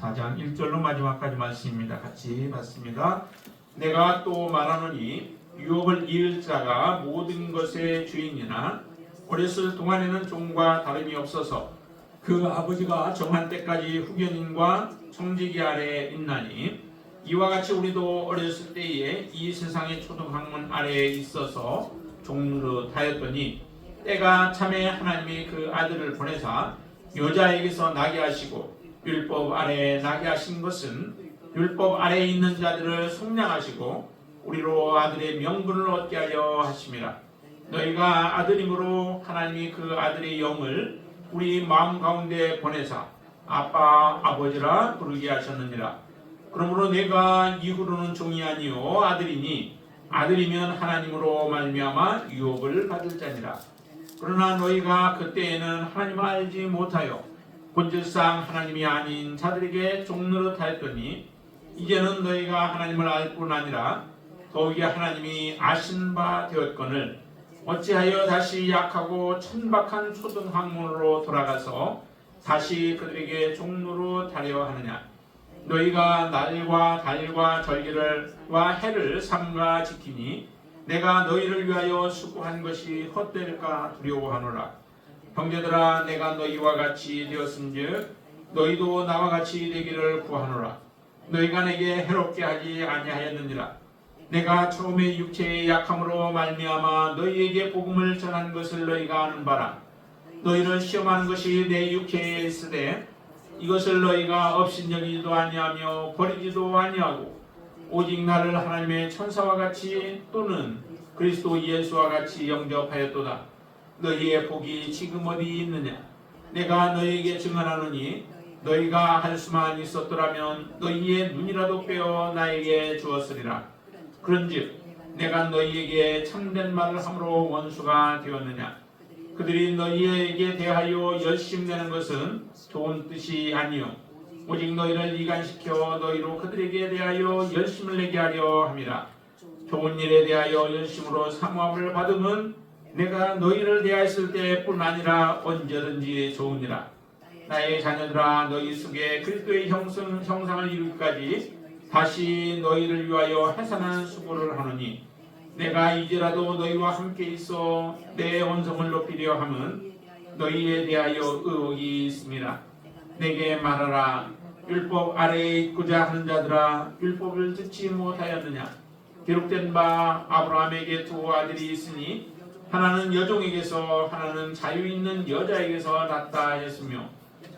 4장 1절로 마지막까지 말씀입니다. 같이 봤습니다. 내가 또 말하노니 유업을 이을 자가 모든 것의 주인이나 어렸을 동안에는 종과 다름이 없어서 그 아버지가 정한 때까지 후견인과 청지기 아래에 있나니 이와 같이 우리도 어렸을 때에 이 세상의 초등학문 아래에 있어서 종노릇하였더니 때가 참에 하나님이 그 아들을 보내사 여자에게서 나게 하시고 율법 아래에 나게 하신 것은 율법 아래에 있는 자들을 속량하시고 우리로 아들의 명분을 얻게 하려 하심이라. 너희가 아들이므로 하나님이 그 아들의 영을 우리 마음 가운데 보내사 아빠 아버지라 부르게 하셨느니라. 그러므로 내가 이후로는 종이 아니요 아들이니 아들이면 하나님으로 말미암아 유업을 받을 자니라. 그러나 너희가 그때에는 하나님을 알지 못하여 본질상 하나님이 아닌 자들에게 종노릇하였더니 이제는 너희가 하나님을 알 뿐 아니라 더욱이 하나님이 아신 바 되었거늘 어찌하여 다시 약하고 천박한 초등학문으로 돌아가서 다시 그들에게 종노릇하려 하느냐. 너희가 날과 달과 절기와 해를 삼가 지키니 내가 너희를 위하여 수고한 것이 헛될까 두려워하노라. 형제들아, 내가 너희와 같이 되었은즉 너희도 나와 같이 되기를 구하노라. 너희가 내게 해롭게 하지 아니하였느니라. 내가 처음에 육체의 약함으로 말미암아 너희에게 복음을 전한 것을 너희가 아는 바라. 너희를 시험하는 것이 내 육체에 있으되 이것을 너희가 업신여기지도 아니하며 버리지도 아니하고 오직 나를 하나님의 천사와 같이 또는 그리스도 예수와 같이 영접하였도다. 너희의 복이 지금 어디 있느냐? 내가 너희에게 증언하노니 너희가 할 수만 있었더라면 너희의 눈이라도 빼어 나에게 주었으리라. 그런즉 내가 너희에게 참된 말을 함으로 원수가 되었느냐? 그들이 너희에게 대하여 열심내는 것은 좋은 뜻이 아니요 오직 너희를 이간시켜 너희로 그들에게 대하여 열심을 내게 하려 함이라. 좋은 일에 대하여 열심으로 사모함을 받음은 내가 너희를 대하였을 때뿐 아니라 언제든지 좋으니라. 나의 자녀들아, 너희 속에 그리스도의 형상을 이루기까지 다시 너희를 위하여 해산하는 수고를 하노니 내가 이제라도 너희와 함께 있어 내 언성을 높이려 함은 너희에 대하여 의혹이 있음이라. 내게 말하라. 율법 아래에 있고자 하는 자들아, 율법을 듣지 못하였느냐? 기록된 바 아브라함에게 두 아들이 있으니 하나는 여종에게서 하나는 자유 있는 여자에게서 났다 하였으며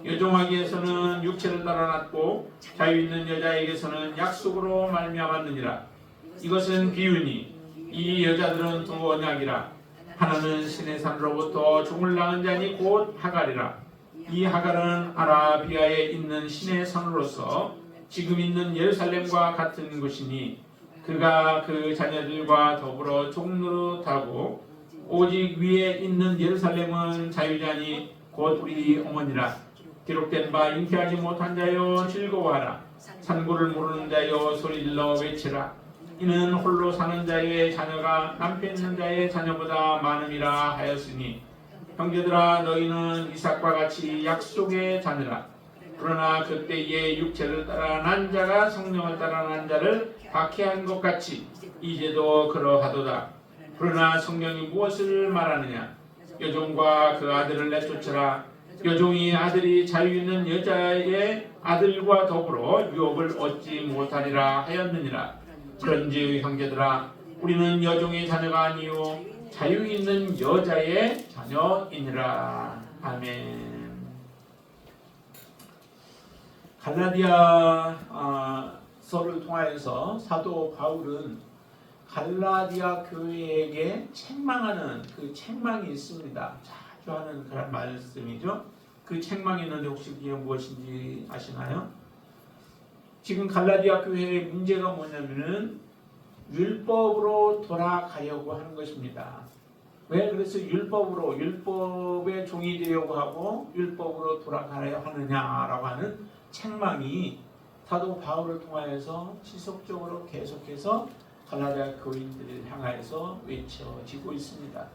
여종에게서는 육체를 따라 났고 자유 있는 여자에게서는 약속으로 말미암았느니라. 이것은 비유니 이 여자들은 두 언약이라. 하나는 신의 산으로부터 종을 낳은 자니 곧 하갈이라. 이 하갈은 아라비아에 있는 신의 산으로서 지금 있는 예루살렘과 같은 곳이니 그가 그 자녀들과 더불어 종노릇하고 오직 위에 있는 예루살렘은 자유자니 곧 우리 어머니라. 기록된 바 잉태하지 못한 자여 즐거워하라. 산고를 모르는 자여 소리질러 외치라. 이는 홀로 사는 자의 자녀가 남편 있는 자의 자녀보다 많음이라 하였으니 형제들아, 너희는 이삭과 같이 약속의 자녀라. 그러나 그때의 육체를 따라 난 자가 성령을 따라 난 자를 박해한 것 같이 이제도 그러하도다. 그러나 성령이 무엇을 말하느냐? 여종과 그 아들을 내쫓으라. 여종이 아들이 자유 있는 여자의 아들과 더불어 유업을 얻지 못하리라 하였느니라. 그런즉 형제들아, 우리는 여종의 자녀가 아니요 자유 있는 여자의 자녀이니라. 아멘. 갈라디아 서를 통하여서 사도 바울은 갈라디아 교회에게 책망하는 그 책망이 있습니다. 자주 하는 그런 말씀이죠. 그 책망이 있는데 혹시 그게 무엇인지 아시나요? 지금 갈라디아 교회의 문제가 뭐냐면은 율법으로 돌아가려고 하는 것입니다. 왜 그래서 율법의 종이 되려고 하고 율법으로 돌아가려 하느냐라고 하는 책망이 사도 바울을 통하여서 지속적으로 계속해서 갈라디아 교인들을 향하여서 외쳐지고 있습니다.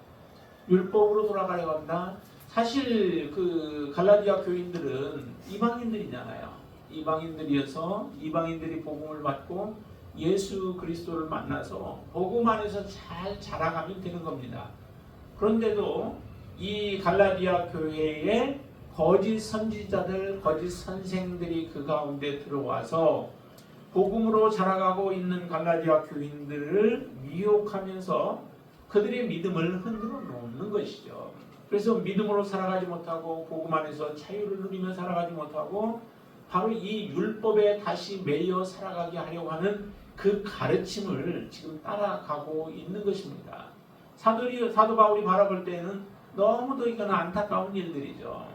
율법으로 돌아가려고 한다. 사실 그 갈라디아 교인들은 이방인들이잖아요. 이방인들이어서 이방인들이 복음을 받고 예수 그리스도를 만나서 복음 안에서 잘 자라가면 되는 겁니다. 그런데도 이 갈라디아 교회에 거짓 선지자들, 거짓 선생들이 그 가운데 들어와서 복음으로 자라가고 있는 갈라디아 교인들을 미혹하면서 그들의 믿음을 흔들어 놓는 것이죠. 그래서 믿음으로 살아가지 못하고 복음 안에서 자유를 누리며 살아가지 못하고 바로 이 율법에 다시 매여 살아가게 하려고 하는 그 가르침을 지금 따라가고 있는 것입니다. 사도 바울이 바라볼 때는 너무도 이건 안타까운 일들이죠.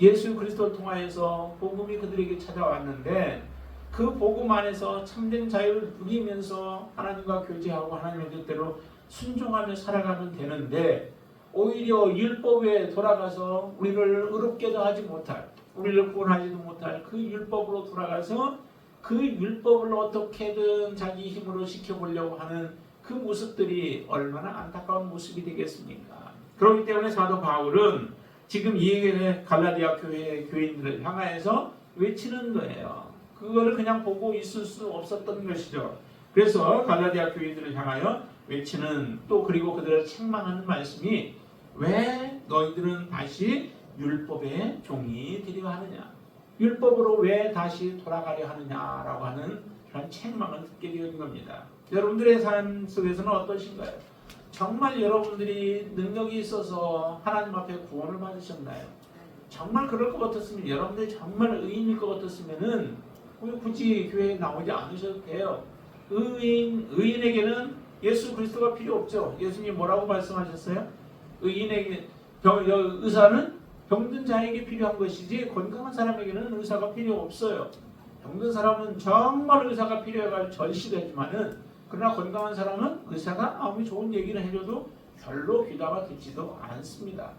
예수 그리스도를 통하여서 복음이 그들에게 찾아왔는데 그 복음 안에서 참된 자유를 누리면서 하나님과 교제하고 하나님의 뜻대로 순종하며 살아가면 되는데 오히려 율법에 돌아가서 우리를 의롭게도 하지 못할, 우리를 구원하지도 못할 그 율법으로 돌아가서 그 율법을 어떻게든 자기 힘으로 지켜보려고 하는 그 모습들이 얼마나 안타까운 모습이 되겠습니까? 그렇기 때문에 사도 바울은 지금 이 갈라디아 교회 교인들을 향하여서 외치는 거예요. 그거를 그냥 보고 있을 수 없었던 것이죠. 그래서 갈라디아 교인들을 향하여 외치는 또 그리고 그들을 책망하는 말씀이 왜 너희들은 다시 율법의 종이 되려 하느냐, 율법으로 왜 다시 돌아가려 하느냐라고 하는 그런 책망을 듣게 되는 겁니다. 여러분들의 삶 속에서는 어떠신가요? 정말 여러분들이 능력이 있어서 하나님 앞에 구원을 받으셨나요? 정말 그럴 것 같았으면, 여러분들이 정말 의인일 것 같았으면은 굳이 교회에 나오지 않으셔도 돼요. 의인에게는 예수 그리스도가 필요 없죠. 예수님 뭐라고 말씀하셨어요? 의사는 병든 자에게 필요한 것이지 건강한 사람에게는 의사가 필요 없어요. 병든 사람은 정말 의사가 필요해가지고 절실하지만은 그러나 건강한 사람은 의사가 아무리 좋은 얘기를 해줘도 별로 귀담아 듣지도 않습니다.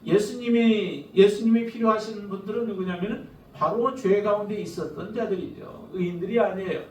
예수님이 필요하신 분들은 누구냐면은 바로 죄 가운데 있었던 자들이죠. 의인들이 아니에요.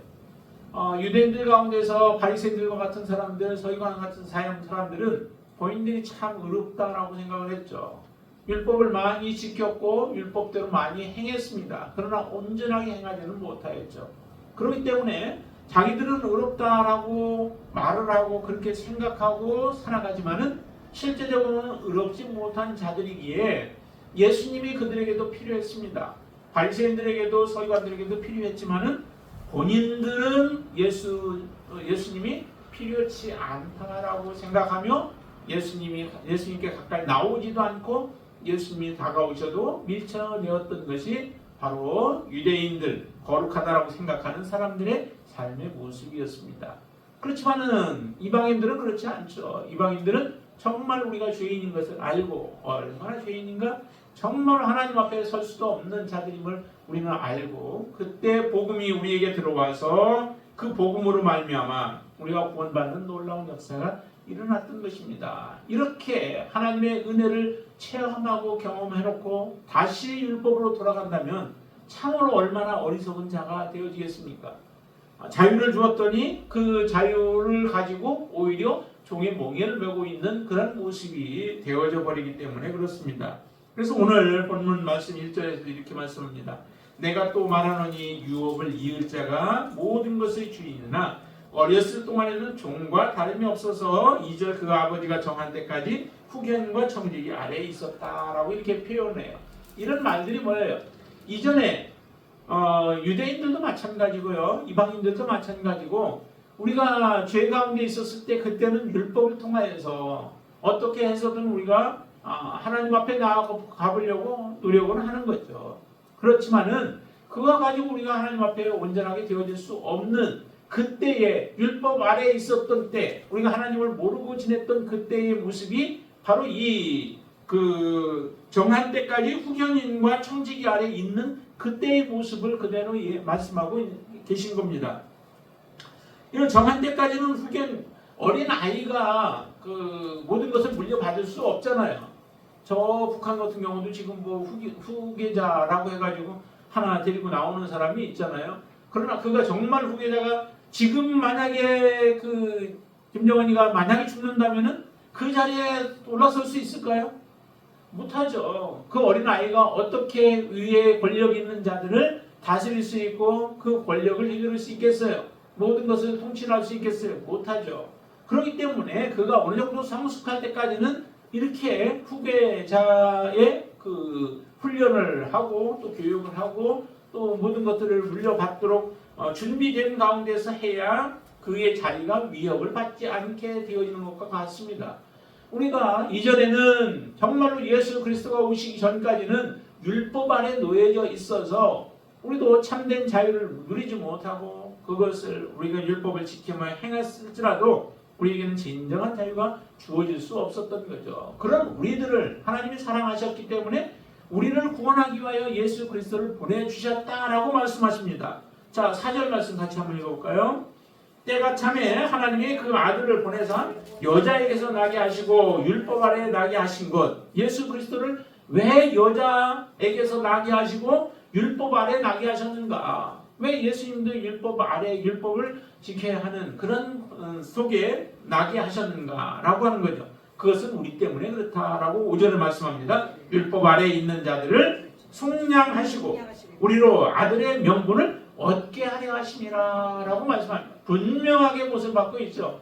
유대인들 가운데서 바리새인들과 같은 사람들, 서기관 같은 사람들은 본인들이 참 의롭다라고 생각을 했죠. 율법을 많이 지켰고 율법대로 많이 행했습니다. 그러나 온전하게 행하지는 못하였죠. 그렇기 때문에 자기들은 의롭다라고 말을 하고 그렇게 생각하고 살아가지만은 실제적으로는 의롭지 못한 자들이기에 예수님이 그들에게도 필요했습니다. 바리새인들에게도 서기관들에게도 필요했지만은 본인들은 예수님이 필요치 않다라고 생각하며 예수님께 가까이 나오지도 않고 예수님이 다가오셔도 밀쳐내었던 것이 바로 유대인들, 거룩하다라고 생각하는 사람들의 삶의 모습이었습니다. 그렇지만은 이방인들은 그렇지 않죠. 이방인들은 정말 우리가 죄인인 것을 알고, 얼마나 죄인인가, 정말 하나님 앞에 설 수도 없는 자들임을 우리는 알고, 그때 복음이 우리에게 들어와서 그 복음으로 말미암아 우리가 구원받는 놀라운 역사가 일어났던 것입니다. 이렇게 하나님의 은혜를 체험하고 경험해놓고 다시 율법으로 돌아간다면 참으로 얼마나 어리석은 자가 되어지겠습니까? 자유를 주었더니 그 자유를 가지고 오히려 종의 멍에를 메고 있는 그런 모습이 되어져 버리기 때문에 그렇습니다. 그래서 오늘 본문 말씀 1절에서 이렇게 말씀합니다. 내가 또 말하노니 유업을 이을 자가 모든 것의 주인이나 어렸을 동안에는 종과 다름이 없어서 2절 그 아버지가 정한 때까지 후견과 청지기 아래에 있었다라고 이렇게 표현해요. 이런 말들이 뭐예요? 이전에 유대인들도 마찬가지고요, 이방인들도 마찬가지고 우리가 죄 가운데 있었을 때 그때는 율법을 통하여서 어떻게 해서든 우리가 하나님 앞에 나아가보려고 노력을 하는 거죠. 그렇지만은 그거 가지고 우리가 하나님 앞에 온전하게 되어질 수 없는 그때의 율법 아래에 있었던 때, 우리가 하나님을 모르고 지냈던 그때의 모습이 바로 이 정한 때까지 후견인과 청지기 아래에 있는 그때의 모습을 그대로 말씀하고 계신 겁니다. 이런 정한 때까지는 어린 아이가 모든 것을 물려받을 수 없잖아요. 저 북한 같은 경우도 지금 후계자라고 해가지고 하나 데리고 나오는 사람이 있잖아요. 그러나 그가 정말 후계자가 지금 만약에 김정은이가 만약에 죽는다면은 그 자리에 올라설 수 있을까요? 못하죠. 그 어린 아이가 어떻게 위에 권력 있는 자들을 다스릴 수 있고 그 권력을 이끌 수 있겠어요? 모든 것을 통치할 수 있겠어요? 못하죠. 그렇기 때문에 그가 어느 정도 성숙할 때까지는 이렇게 후계자의 그 훈련을 하고 또 교육을 하고 또 모든 것들을 물려받도록 준비된 가운데서 해야 그의 자리가 위협을 받지 않게 되어지는 것과 같습니다. 우리가 이전에는 정말로 예수 그리스도가 오시기 전까지는 율법 아래 놓여져 있어서 우리도 참된 자유를 누리지 못하고 그것을 우리가 율법을 지키며 행했을지라도 우리에게는 진정한 자유가 주어질 수 없었던 거죠. 그런 우리들을 하나님이 사랑하셨기 때문에 우리를 구원하기 위하여 예수 그리스도를 보내주셨다라고 말씀하십니다. 자, 4절 말씀 같이 한번 읽어볼까요? 때가 참에 하나님이 그 아들을 보내사 여자에게서 나게 하시고 율법 아래 나게 하신 것, 예수 그리스도를 왜 여자에게서 나게 하시고 율법 아래 나게 하셨는가? 왜 예수님도 율법 아래 율법을 지켜야 하는 그런 속에 나게 하셨는가라고 하는 거죠. 그것은 우리 때문에 그렇다라고 5절을 말씀합니다. 율법 아래 있는 자들을 속량하시고 우리로 아들의 명분을 얻게 하려 하심이라라고 말씀합니다. 분명하게 못을 받고 있죠.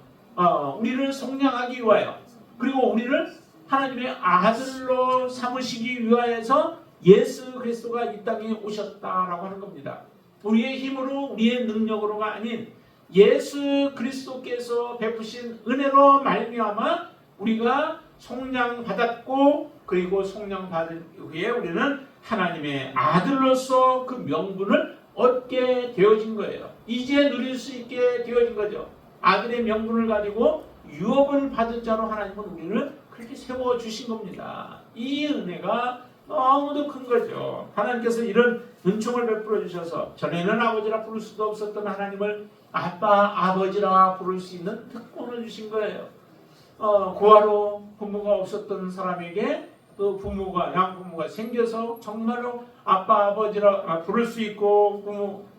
우리를 속량하기 위하여 그리고 우리를 하나님의 아들로 삼으시기 위하여서 예수 그리스도가 이 땅에 오셨다라고 하는 겁니다. 우리의 힘으로 우리의 능력으로가 아닌 예수 그리스도께서 베푸신 은혜로 말미암아 우리가 속량받았고 그리고 속량받은 후에 우리는 하나님의 아들로서 그 명분을 얻게 되어진 거예요. 이제 누릴 수 있게 되어진 거죠. 아들의 명분을 가지고 유업을 받을 자로 하나님은 우리를 그렇게 세워주신 겁니다. 이 은혜가 너무도 큰 거죠. 하나님께서 이런 은총을 베풀어 주셔서 전에는 아버지라 부를 수도 없었던 하나님을 아빠, 아버지라 부를 수 있는 특권을 주신 거예요. 고아로 부모가 없었던 사람에게 그 부모가 양부모가 생겨서 정말로 아빠, 아버지라 부를 수 있고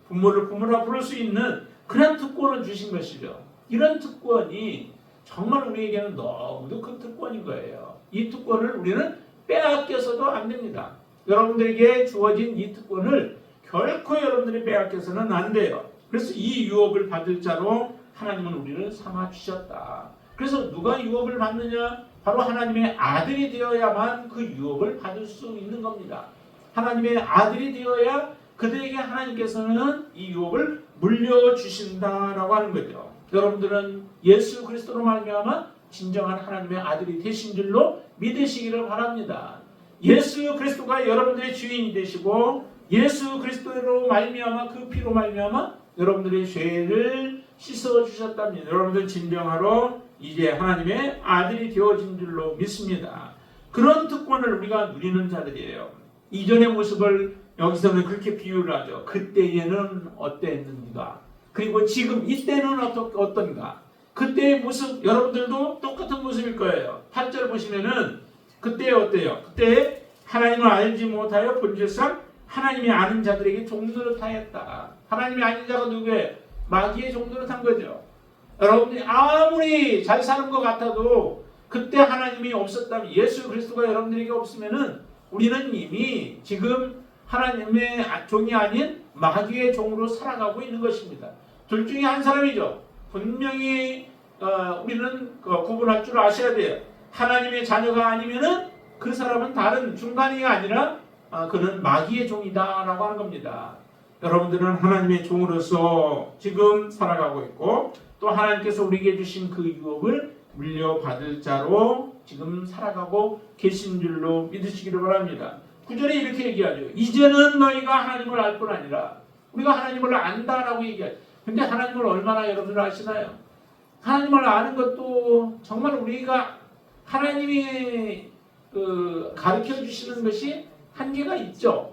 부모를 부모라 부를 수 있는 그런 특권을 주신 것이죠. 이런 특권이 정말 우리에게는 너무도 큰 특권인 거예요. 이 특권을 우리는 빼앗겨서도 안 됩니다. 여러분들에게 주어진 이 특권을 결코 여러분들이 빼앗겨서는 안 돼요. 그래서 이 유업을 받을 자로 하나님은 우리를 삼아 주셨다. 그래서 누가 유업을 받느냐? 바로 하나님의 아들이 되어야만 그 유업을 받을 수 있는 겁니다. 하나님의 아들이 되어야 그들에게 하나님께서는 이 유업을 물려주신다라고 하는 거죠. 여러분들은 예수 그리스도로 말미암아 진정한 하나님의 아들이 되신 줄로 믿으시기를 바랍니다. 예수 그리스도가 여러분들의 주인이 되시고 예수 그리스도로 말미암아 그 피로 말미암아 여러분들의 죄를 씻어 주셨답니다. 여러분들 진정하러 이제 하나님의 아들이 되어진 줄로 믿습니다. 그런 특권을 우리가 누리는 자들이에요. 이전의 모습을 여기서는 그렇게 비유를 하죠. 그때에는 어땠는가? 그리고 지금 이때는 어떤가? 그때의 모습 여러분들도 똑같은 모습일 거예요. 8절 보시면은 그때 어때요? 그때 하나님을 알지 못하여 본질상 하나님이 아는 자들에게 종노릇하였다. 하나님이 아는 자가 누구예요? 마귀의 종노릇한 거죠. 여러분들이 아무리 잘 사는 것 같아도 그때 하나님이 없었다면 예수 그리스도가 여러분들에게 없으면은 우리는 이미 지금 하나님의 종이 아닌 마귀의 종으로 살아가고 있는 것입니다. 둘 중에 한 사람이죠. 분명히 우리는 구분할 줄 아셔야 돼요. 하나님의 자녀가 아니면은 그 사람은 다른 중간이 아니라 그는 마귀의 종이다라고 하는 겁니다. 여러분들은 하나님의 종으로서 지금 살아가고 있고 또 하나님께서 우리에게 주신 그 유업을 물려받을 자로 지금 살아가고 계신 줄로 믿으시기를 바랍니다. 9절에 이렇게 얘기하죠. 이제는 너희가 하나님을 알 뿐 아니라 우리가 하나님을 안다라고 얘기하죠. 근데 하나님을 얼마나 여러분들 아시나요? 하나님을 아는 것도 정말 우리가 하나님이 가르쳐 주시는 것이 한계가 있죠.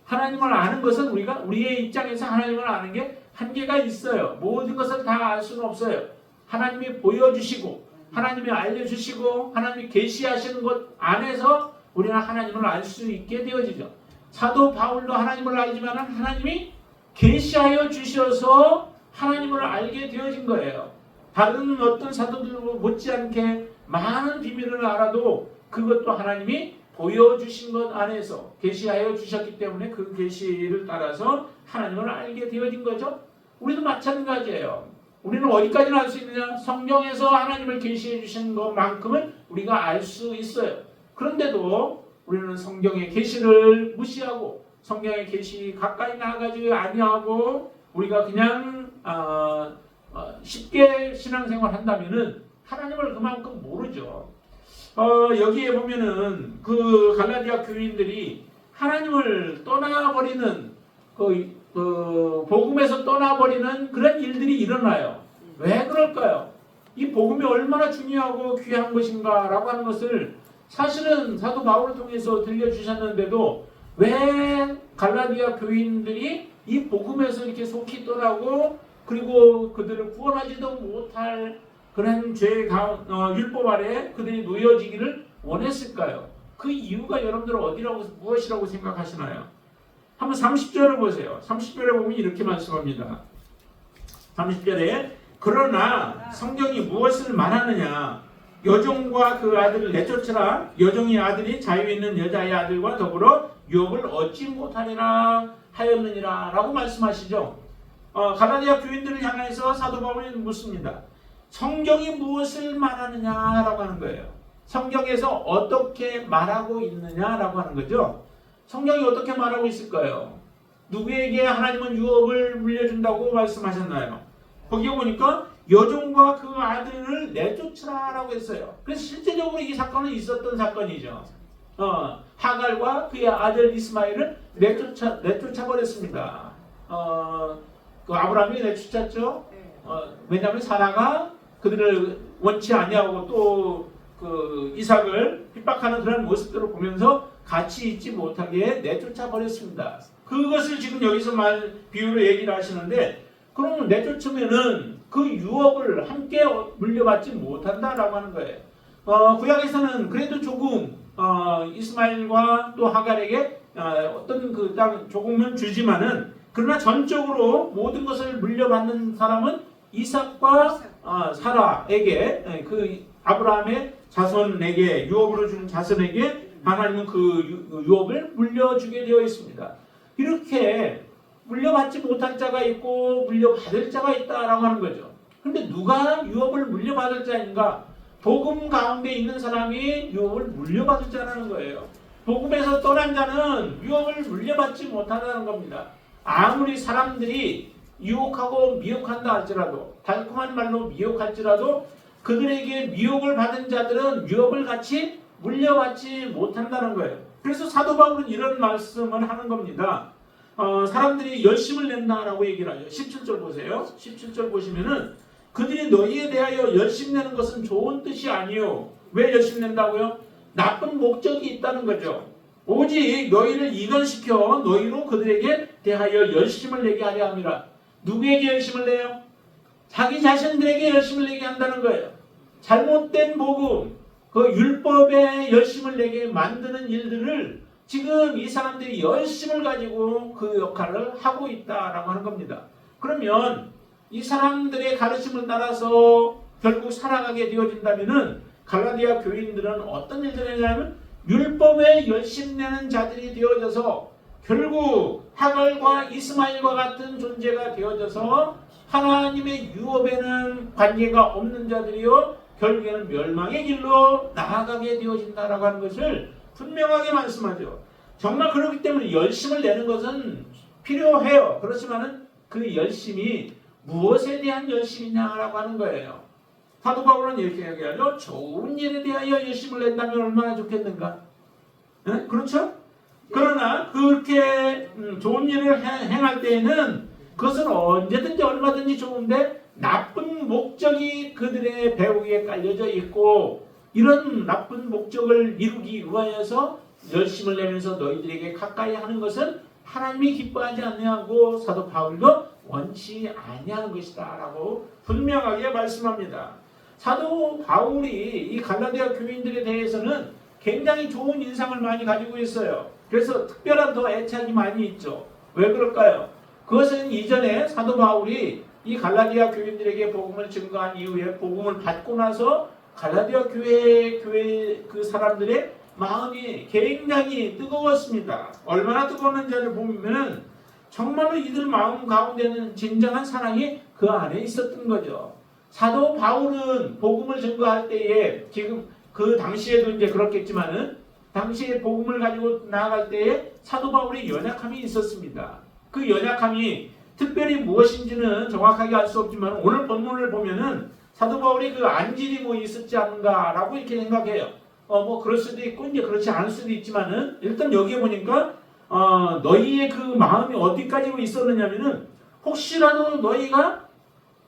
하나님을 아는 것은 우리의 입장에서 하나님을 아는 게 한계가 있어요. 모든 것을 다 알 수는 없어요. 하나님이 보여주시고 하나님이 알려주시고 하나님이 계시하시는 것 안에서 우리는 하나님을 알 수 있게 되어지죠. 사도 바울도 하나님을 알지만 하나님이 계시하여 주셔서 하나님을 알게 되어진 거예요. 다른 어떤 사도들도 못지않게 많은 비밀을 알아도 그것도 하나님이 보여주신 것 안에서 계시하여 주셨기 때문에 그 계시를 따라서 하나님을 알게 되어진 거죠. 우리도 마찬가지예요. 우리는 어디까지나 알 수 있느냐? 성경에서 하나님을 계시해 주신 것만큼은 우리가 알 수 있어요. 그런데도 우리는 성경의 계시를 무시하고 성경의 계시 가까이 나가지 아니하고 우리가 그냥 쉽게 신앙생활 한다면은 하나님을 그만큼 모르죠. 여기에 보면은 그 갈라디아 교인들이 하나님을 떠나버리는 복음에서 떠나버리는 그런 일들이 일어나요. 왜 그럴까요? 이 복음이 얼마나 중요하고 귀한 것인가라고 하는 것을 사실은 사도 바울을 통해서 들려주셨는데도 왜 갈라디아 교인들이 이 복음에서 이렇게 속히 떠나고 그리고 그들을 구원하지도 못할 그런 율법 아래 그들이 놓여지기를 원했을까요? 그 이유가 여러분들은 무엇이라고 생각하시나요? 한번 30절을 보세요. 30절에 보면 이렇게 말씀합니다. 30절에 그러나 성경이 무엇을 말하느냐? 여종과 그 아들을 내쫓으라. 여종의 아들이 자유 있는 여자의 아들과 더불어 유업을 얻지 못하리라 하였느니라 라고 말씀하시죠. 갈라디아 교인들을 향해서 사도 바울이 묻습니다. 성경이 무엇을 말하느냐라고 하는 거예요. 성경에서 어떻게 말하고 있느냐라고 하는 거죠. 성경이 어떻게 말하고 있을까요? 누구에게 하나님은 유업을 물려준다고 말씀하셨나요? 거기에 보니까 여종과 그 아들을 내쫓으라라고 했어요. 그래서 실제적으로 이 사건은 있었던 사건이죠. 하갈과 그의 아들 이스마엘을 내쫓아 버렸습니다. 그 아브라함이 내쫓았죠. 왜냐하면 사라가 그들을 원치 아니하고 또 그 이삭을 핍박하는 그런 모습들을 보면서 같이 있지 못하게 내쫓아 버렸습니다. 그것을 지금 여기서 비유로 얘기를 하시는데, 그러면 내쫓으면은 그 유업을 함께 물려받지 못한다라고 하는 거예요. 구약에서는 그래도 조금 이스마엘과 또 하갈에게 어떤 그 땅 조금은 주지만은, 그러나 전적으로 모든 것을 물려받는 사람은 이삭과 사라에게, 그 아브라함의 자손에게, 유업으로 준 자손에게 하나님은 그 유업을 물려주게 되어 있습니다. 이렇게 물려받지 못할 자가 있고 물려받을 자가 있다라고 하는 거죠. 그런데 누가 유업을 물려받을 자인가? 복음 가운데 있는 사람이 유업을 물려받을 자라는 거예요. 복음에서 떠난 자는 유업을 물려받지 못한다는 겁니다. 아무리 사람들이 유혹하고 미혹한다 할지라도, 달콤한 말로 미혹할지라도 그들에게 미혹을 받은 자들은 유업을 같이 물려받지 못한다는 거예요. 그래서 사도 바울은 이런 말씀을 하는 겁니다. 사람들이 열심을 낸다라고 얘기를 하죠. 17절 보세요. 17절 보시면은 그들이 너희에 대하여 열심 내는 것은 좋은 뜻이 아니요. 왜 열심 낸다고요? 나쁜 목적이 있다는 거죠. 오직 너희를 이간시켜 너희로 그들에게 대하여 열심을 내게 하려 함이라. 누구에게 열심을 내요? 자기 자신들에게 열심을 내게 한다는 거예요. 잘못된 복음, 그 율법에 열심을 내게 만드는 일들을 지금 이 사람들이 열심을 가지고 그 역할을 하고 있다라고 하는 겁니다. 그러면 이 사람들의 가르침을 따라서 결국 살아가게 되어진다면은 갈라디아 교인들은 어떤 일들을 하냐면 율법에 열심 내는 자들이 되어져서 결국 하갈과 이스마엘과 같은 존재가 되어져서 하나님의 유업에는 관계가 없는 자들이요 결국에는 멸망의 길로 나아가게 되어진다라고 하는 것을 분명하게 말씀하죠. 정말 그렇기 때문에 열심을 내는 것은 필요해요. 그렇지만은 그 열심이 무엇에 대한 열심이냐라고 하는 거예요. 사도 바울은 이렇게 얘기하죠. 좋은 일에 대하여 열심을 낸다면 얼마나 좋겠는가? 네? 그렇죠? 그러나 그렇게 좋은 일을 행할 때에는 그것은 언제든지 얼마든지 좋은데 나쁜 목적이 그들의 배 위에 깔려져 있고, 이런 나쁜 목적을 이루기 위하여서 열심을 내면서 너희들에게 가까이 하는 것은 하나님이 기뻐하지 아니하고 사도 바울도 원치 아니하는 것이다 라고 분명하게 말씀합니다. 사도 바울이 이 갈라디아 교인들에 대해서는 굉장히 좋은 인상을 많이 가지고 있어요. 그래서 특별한 더 애착이 많이 있죠. 왜 그럴까요? 그것은 이전에 사도 바울이 이 갈라디아 교인들에게 복음을 증거한 이후에 복음을 받고 나서 갈라디아 교회 그 사람들의 마음이 굉장히 뜨거웠습니다. 얼마나 뜨거웠는지를 보면 정말로 이들 마음 가운데는 진정한 사랑이 그 안에 있었던 거죠. 사도 바울은 복음을 전거할 때에 지금 그 당시에도 이제 그렇겠지만은 당시에 복음을 가지고 나아갈 때에 사도 바울의 연약함이 있었습니다. 그 연약함이 특별히 무엇인지는 정확하게 알 수 없지만 오늘 본문을 보면은 사도 바울이 그 안질이 뭐 있었지 않은가라고 이렇게 생각해요. 뭐 그럴 수도 있고 이제 그렇지 않을 수도 있지만은 일단 여기에 보니까 너희의 그 마음이 어디까지 있었느냐면은 혹시라도 너희가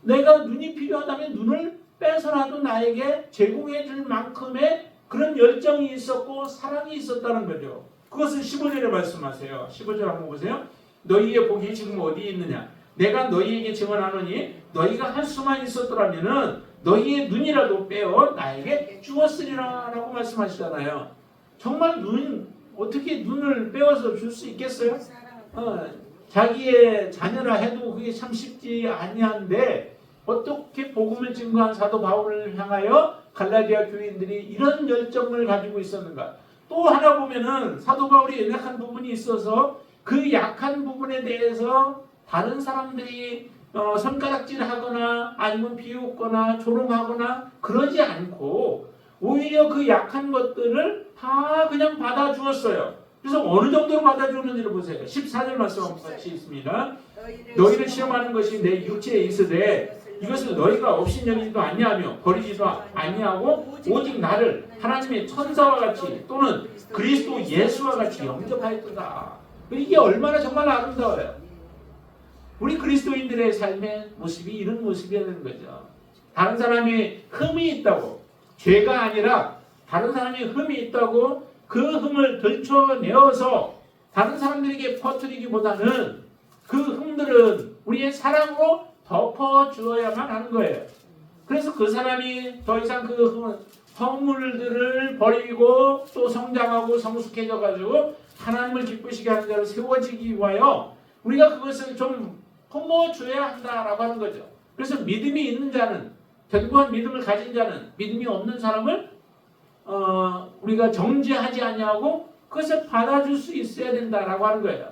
내가 눈이 필요하다면 눈을 빼서라도 나에게 제공해 줄 만큼의 그런 열정이 있었고 사랑이 있었다는 거죠. 그것을 15절에 말씀하세요. 15절 한번 보세요. 너희의 복이 지금 어디에 있느냐? 내가 너희에게 증언하노니 너희가 할 수만 있었더라면은 너희의 눈이라도 빼어 나에게 주었으리라 라고 말씀하시잖아요. 정말 어떻게 눈을 빼어서 줄 수 있겠어요? 자기의 자녀라 해도 그게 참 쉽지 아니한데 어떻게 복음을 증거한 사도 바울을 향하여 갈라디아 교인들이 이런 열정을 가지고 있었는가? 또 하나 보면은 사도 바울이 연약한 부분이 있어서 그 약한 부분에 대해서 다른 사람들이 손가락질하거나 아니면 비웃거나 조롱하거나 그러지 않고 오히려 그 약한 것들을 다 그냥 받아주었어요. 그래서 어느 정도로 받아주는지를 보세요. 14절 말씀 한번 같이 있습니다. 너희를 시험하는 것이 내 육체에 있으되 이것을 너희가 없인 여기지도 아니하며 버리지도 아니하고 오직 나를 하나님의 천사와 같이 또는 그리스도 예수와 같이 영접하였도다. 이게 얼마나 정말 아름다워요. 우리 그리스도인들의 삶의 모습이 이런 모습이어야 되는 거죠. 다른 사람이 흠이 있다고, 죄가 아니라 다른 사람이 흠이 있다고 그 흠을 들춰내어서 다른 사람들에게 퍼뜨리기보다는 그 흠들은 우리의 사랑으로 덮어주어야만 하는 거예요. 그래서 그 사람이 더 이상 그 허물들을 버리고 또 성장하고 성숙해져 가지고 하나님을 기쁘시게 하는 자로 세워지기 위하여 우리가 그것을 좀 품어줘야 한다라고 하는 거죠. 그래서 믿음이 있는 자는, 견고한 믿음을 가진 자는 믿음이 없는 사람을 우리가 정죄하지 아니하고 그것을 받아줄 수 있어야 된다라고 하는 거예요.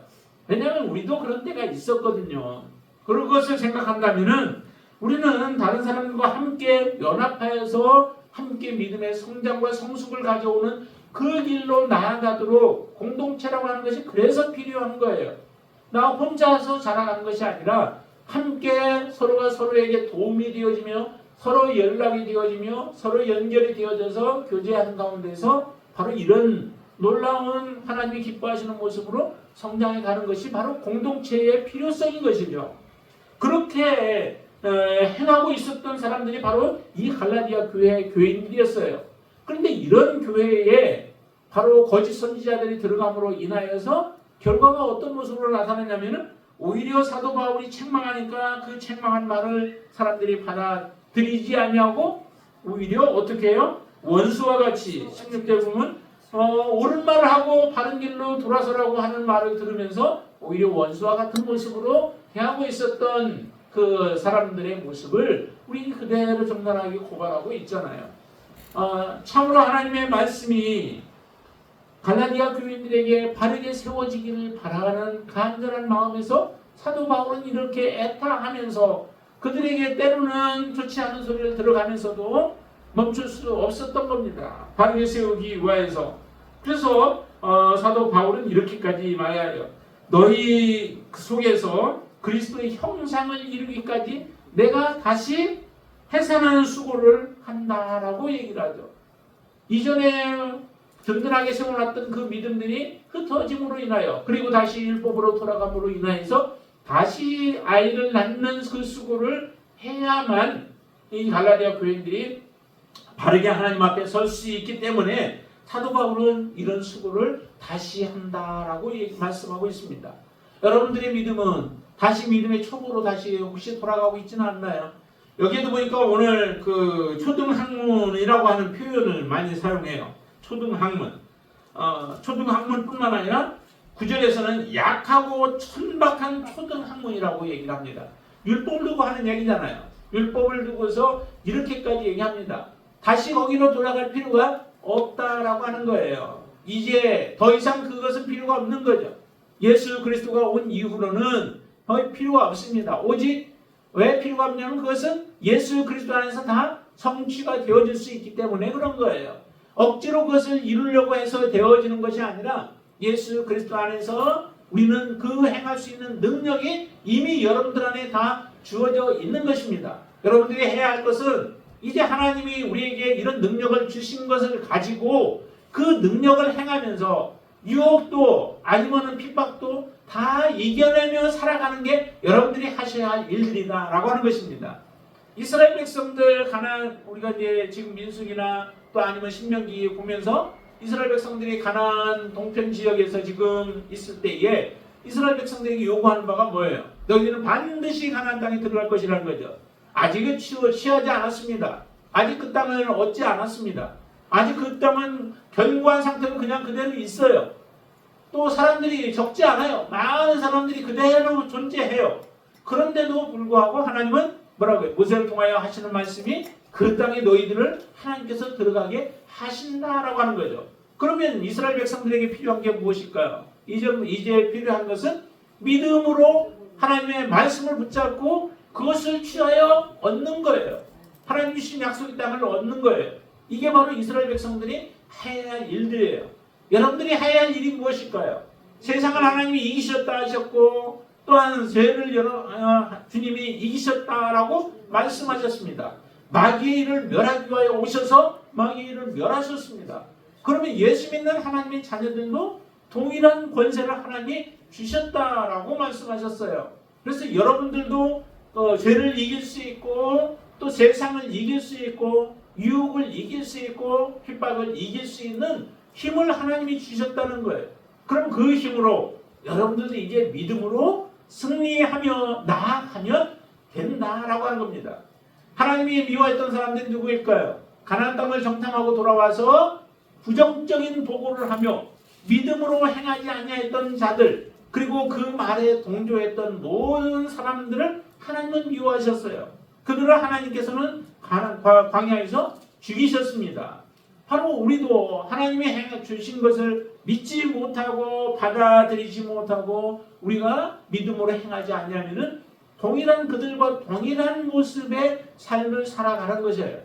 왜냐하면 우리도 그런 때가 있었거든요. 그런 것을 생각한다면은 우리는 다른 사람과 함께 연합하여서 함께 믿음의 성장과 성숙을 가져오는 그 길로 나아가도록 공동체라고 하는 것이 그래서 필요한 거예요. 나 혼자서 자라가는 것이 아니라 함께 서로가 서로에게 도움이 되어지며 서로 연락이 되어지며 서로 연결이 되어져서 교제하는 가운데서 바로 이런 놀라운 하나님이 기뻐하시는 모습으로 성장해 가는 것이 바로 공동체의 필요성인 것이죠. 그렇게 행하고 있었던 사람들이 바로 이 갈라디아 교회의 교인들이었어요. 그런데 이런 교회에 바로 거짓 선지자들이 들어감으로 인하여서 결과가 어떤 모습으로 나타나냐면은 오히려 사도 바울이 책망하니까 그 책망한 말을 사람들이 받아들이지 아니하고 오히려 어떻게 해요? 원수와 같이 16절 보면 옳은 말을 하고 바른 길로 돌아서라고 하는 말을 들으면서 오히려 원수와 같은 모습으로 대하고 있었던 그 사람들의 모습을 우리 그대로 적나라하게 고발하고 있잖아요. 참으로 하나님의 말씀이 갈라디아 교인들에게 바르게 세워지기를 바라는 간절한 마음에서 사도 바울은 이렇게 애타하면서 그들에게 때로는 좋지 않은 소리를 들어가면서도 멈출 수 없었던 겁니다. 바르게 세우기 위해서. 그래서 사도 바울은 이렇게까지 말해요. 너희 속에서 그리스도의 형상을 이루기까지 내가 다시 해산하는 수고를 한다라고 얘기를 하죠. 이전에 든든하게 세워놨던 그 믿음들이 흩어짐으로 인하여 그리고 다시 율법으로 돌아감으로 인하여서 다시 아이를 낳는 그 수고를 해야만 이 갈라디아 교인들이 바르게 하나님 앞에 설 수 있기 때문에 사도 바울은 이런 수고를 다시 한다라고 말씀하고 있습니다. 여러분들의 믿음은 다시 믿음의 초보로 다시 혹시 돌아가고 있지는 않나요? 여기에도 보니까 오늘 그 초등학문이라고 하는 표현을 많이 사용해요. 초등학문. 초등학문뿐만 아니라 9절에서는 약하고 천박한 초등학문이라고 얘기를 합니다. 율법을 두고 하는 얘기잖아요. 율법을 두고서 이렇게까지 얘기합니다. 다시 거기로 돌아갈 필요가 없다라고 하는 거예요. 이제 더 이상 그것은 필요가 없는 거죠. 예수 그리스도가 온 이후로는 거의 필요가 없습니다. 오직 왜 필요가 없냐면 그것은 예수 그리스도 안에서 다 성취가 되어질 수 있기 때문에 그런 거예요. 억지로 그것을 이루려고 해서 되어지는 것이 아니라 예수 그리스도 안에서 우리는 그 행할 수 있는 능력이 이미 여러분들 안에 다 주어져 있는 것입니다. 여러분들이 해야 할 것은 이제 하나님이 우리에게 이런 능력을 주신 것을 가지고 그 능력을 행하면서 유혹도 아니면은 핍박도 다 이겨내며 살아가는 게 여러분들이 하셔야 할 일들이다라고 하는 것입니다. 이스라엘 백성들 가나안 우리가 이제 지금 민수기나 또 아니면 신명기 보면서 이스라엘 백성들이 가나안 동편 지역에서 지금 있을 때에 이스라엘 백성들에게 요구하는 바가 뭐예요? 너희들은 반드시 가나안 땅에 들어갈 것이라는 거죠. 아직은 취하지 않았습니다. 아직 그 땅을 얻지 않았습니다. 아직 그 땅은 견고한 상태로 그냥 그대로 있어요. 또 사람들이 적지 않아요. 많은 사람들이 그대로 존재해요. 그런데도 불구하고 하나님은 뭐라고요? 모세를 통하여 하시는 말씀이 그 땅에 너희들을 하나님께서 들어가게 하신다라고 하는 거죠. 그러면 이스라엘 백성들에게 필요한 게 무엇일까요? 이제 필요한 것은 믿음으로 하나님의 말씀을 붙잡고 그것을 취하여 얻는 거예요. 하나님 주신 약속의 땅을 얻는 거예요. 이게 바로 이스라엘 백성들이 해야 할 일들이에요. 여러분들이 해야 할 일이 무엇일까요? 세상을 하나님이 이기셨다 하셨고 또한 죄를 주님이 이기셨다라고 말씀하셨습니다. 마귀의 일을 멸하기 위하여 오셔서 마귀의 일을 멸하셨습니다. 그러면 예수 믿는 하나님의 자녀들도 동일한 권세를 하나님이 주셨다라고 말씀하셨어요. 그래서 여러분들도 죄를 이길 수 있고 또 세상을 이길 수 있고 유혹을 이길 수 있고 핍박을 이길 수 있는 힘을 하나님이 주셨다는 거예요. 그럼 그 힘으로 여러분들도 이제 믿음으로 승리하며 나아가면 된다라고 하는 겁니다. 하나님이 미워했던 사람들이 누구일까요? 가나안 땅을 정탐하고 돌아와서 부정적인 보고를 하며 믿음으로 행하지 아니했던 자들 그리고 그 말에 동조했던 모든 사람들을 하나님은 미워하셨어요. 그들을 하나님께서는 광야에서 죽이셨습니다. 바로 우리도 하나님이 주신 것을 믿지 못하고 받아들이지 못하고 우리가 믿음으로 행하지 않냐면은 동일한 그들과 동일한 모습의 삶을 살아가는 것이에요.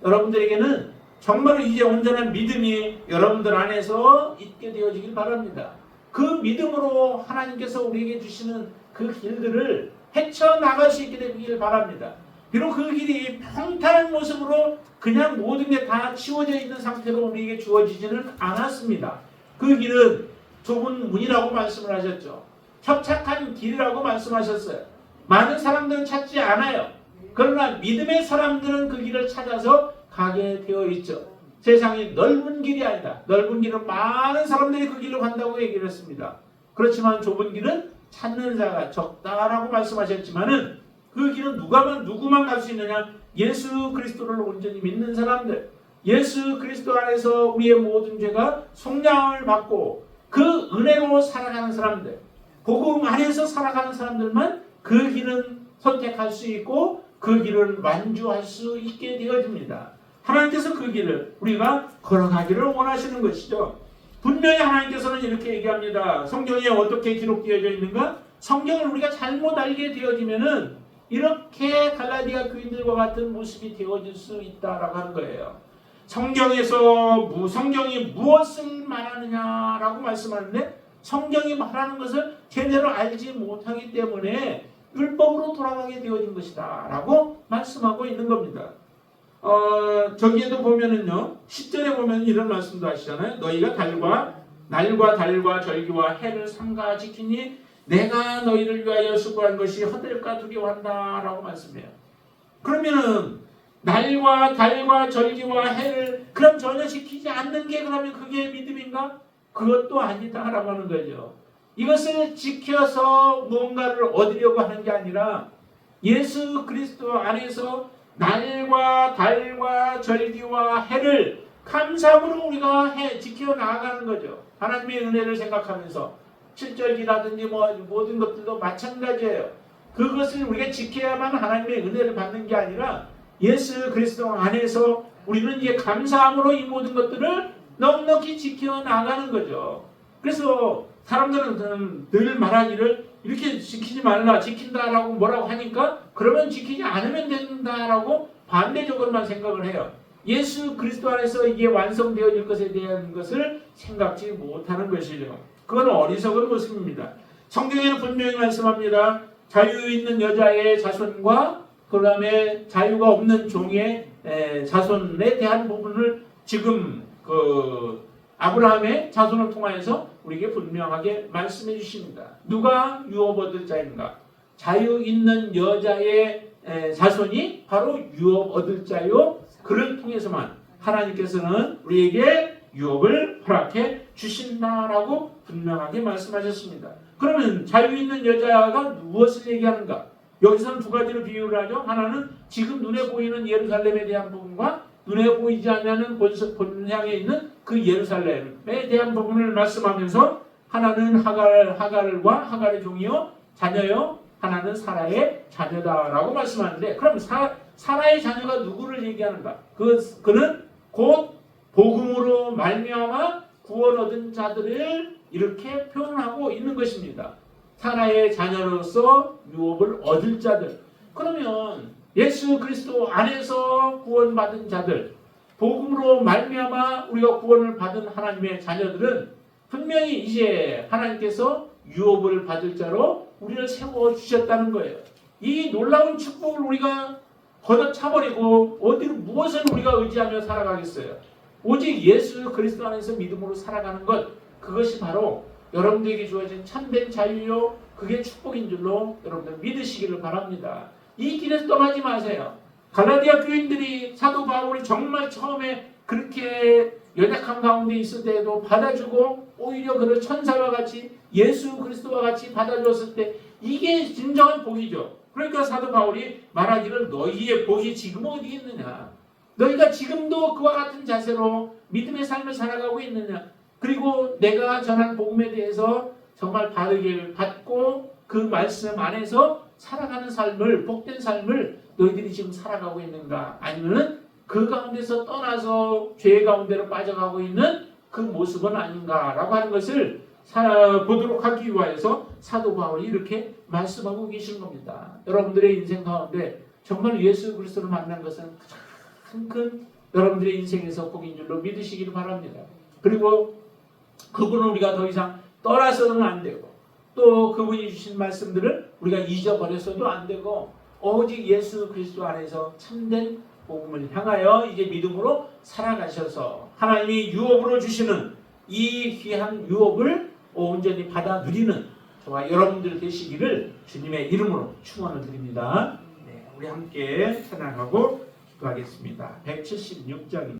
여러분들에게는 정말로 이제 온전한 믿음이 여러분들 안에서 있게 되어지길 바랍니다. 그 믿음으로 하나님께서 우리에게 주시는 그 길들을 헤쳐나갈 수 있게 되길 바랍니다. 비록 그 길이 평탄한 모습으로 그냥 모든 게 다 치워져 있는 상태로 우리에게 주어지지는 않았습니다. 그 길은 좁은 문이라고 말씀을 하셨죠. 협착한 길이라고 말씀하셨어요. 많은 사람들은 찾지 않아요. 그러나 믿음의 사람들은 그 길을 찾아서 가게 되어 있죠. 세상이 넓은 길이 아니다. 넓은 길은 많은 사람들이 그 길로 간다고 얘기를 했습니다. 그렇지만 좁은 길은 찾는 자가 적다라고 말씀하셨지만은 그 길은 누구만 갈 수 있느냐? 예수 그리스도를 온전히 믿는 사람들, 예수 그리스도 안에서 우리의 모든 죄가 속량을 받고 그 은혜로 살아가는 사람들, 복음 안에서 살아가는 사람들만 그 길은 선택할 수 있고 그 길을 완주할 수 있게 되어집니다. 하나님께서 그 길을 우리가 걸어가기를 원하시는 것이죠. 분명히 하나님께서는 이렇게 얘기합니다. 성경에 어떻게 기록되어져 있는가? 성경을 우리가 잘못 알게 되어지면은 이렇게 갈라디아 교인들과 같은 모습이 되어질 수 있다라고 하는 거예요. 성경이 무엇을 말하느냐라고 말씀하는데 성경이 말하는 것을 제대로 알지 못하기 때문에 율법으로 돌아가게 되어진 것이다 라고 말씀하고 있는 겁니다. 저기에도 보면은요 10절에 보면 이런 말씀도 하시잖아요. 너희가 날과 달과 절기와 해를 삼가 지키니 내가 너희를 위하여 수고한 것이 헛될까 두려워한다 라고 말씀해요. 그러면은 날과 달과 절기와 해를 그럼 전혀 지키지 않는 게 그러면 그게 믿음인가? 그것도 아니다 라고 하는 거죠. 이것을 지켜서 무언가를 얻으려고 하는 게 아니라 예수 그리스도 안에서 날과 달과 절기와 해를 감사함으로 우리가 지켜 나아가는 거죠. 하나님의 은혜를 생각하면서 7절기라든지 모든 것들도 마찬가지예요. 그것을 우리가 지켜야만 하나님의 은혜를 받는 게 아니라 예수 그리스도 안에서 우리는 이제 감사함으로 이 모든 것들을 넉넉히 지켜나가는 거죠. 그래서 사람들은 늘 말하기를 이렇게 지키지 말라, 지킨다라고 뭐라고 하니까 그러면 지키지 않으면 된다라고 반대적으로만 생각을 해요. 예수 그리스도 안에서 이게 완성되어질 것에 대한 것을 생각지 못하는 것이죠. 그건 어리석은 모습입니다. 성경에는 분명히 말씀합니다. 자유 있는 여자의 자손과 그 다음에 자유가 없는 종의 자손에 대한 부분을 지금 그 아브라함의 자손을 통하여서 우리에게 분명하게 말씀해 주십니다. 누가 유업 얻을 자인가? 자유 있는 여자의 자손이 바로 유업 얻을 자요. 그를 통해서만 하나님께서는 우리에게 유업을 허락해 주신다라고 분명하게 말씀하셨습니다. 그러면 자유 있는 여자가 무엇을 얘기하는가? 여기서는 두 가지로 비유를 하죠. 하나는 지금 눈에 보이는 예루살렘에 대한 부분과 눈에 보이지 않는 본향에 있는 그 예루살렘에 대한 부분을 말씀하면서 하나는 하갈과 하갈의 종이요 자녀요, 하나는 사라의 자녀다라고 말씀하는데, 그럼 사라의 자녀가 누구를 얘기하는가? 그는 곧 복음으로 말미암아 구원 얻은 자들을 이렇게 표현하고 있는 것입니다. 사라의 자녀로서 유업을 얻을 자들. 그러면 예수 그리스도 안에서 구원받은 자들, 복음으로 말미암아 우리가 구원을 받은 하나님의 자녀들은 분명히 이제 하나님께서 유업을 받을 자로 우리를 세워주셨다는 거예요. 이 놀라운 축복을 우리가 걷어차버리고 어디로 무엇을 우리가 의지하며 살아가겠어요? 오직 예수 그리스도 안에서 믿음으로 살아가는 것, 그것이 바로 여러분들에게 주어진 참된 자유요, 그게 축복인 줄로 여러분들 믿으시기를 바랍니다. 이 길에서 떠나지 마세요. 갈라디아 교인들이 사도 바울이 정말 처음에 그렇게 연약한 가운데 있을 때에도 받아주고 오히려 그를 천사와 같이 예수 그리스도와 같이 받아주었을 때 이게 진정한 복이죠. 그러니까 사도 바울이 말하기를 너희의 복이 지금 어디 있느냐? 너희가 지금도 그와 같은 자세로 믿음의 삶을 살아가고 있느냐? 그리고 내가 전한 복음에 대해서 정말 바르게 받고 그 말씀 안에서 살아가는 삶을, 복된 삶을 너희들이 지금 살아가고 있는가? 아니면 그 가운데서 떠나서 죄 가운데로 빠져가고 있는 그 모습은 아닌가라고 하는 것을 보도록 하기 위하여서 사도 바울이 이렇게 말씀하고 계신 겁니다. 여러분들의 인생 가운데 정말 예수 그리스도를 만난 것은 가장 큰 여러분들의 인생에서 복인 줄로 믿으시기를 바랍니다. 그리고 그분을 우리가 더 이상 떠나서는 안 되고, 또 그분이 주신 말씀들을 우리가 잊어버려서도 안 되고, 오직 예수 그리스도 안에서 참된 복음을 향하여 이제 믿음으로 살아가셔서 하나님이 유업으로 주시는 이 귀한 유업을 온전히 받아 누리는 저와 여러분들 되시기를 주님의 이름으로 축원을 드립니다. 네, 우리 함께 찬양하고 기도하겠습니다. 176장입니다.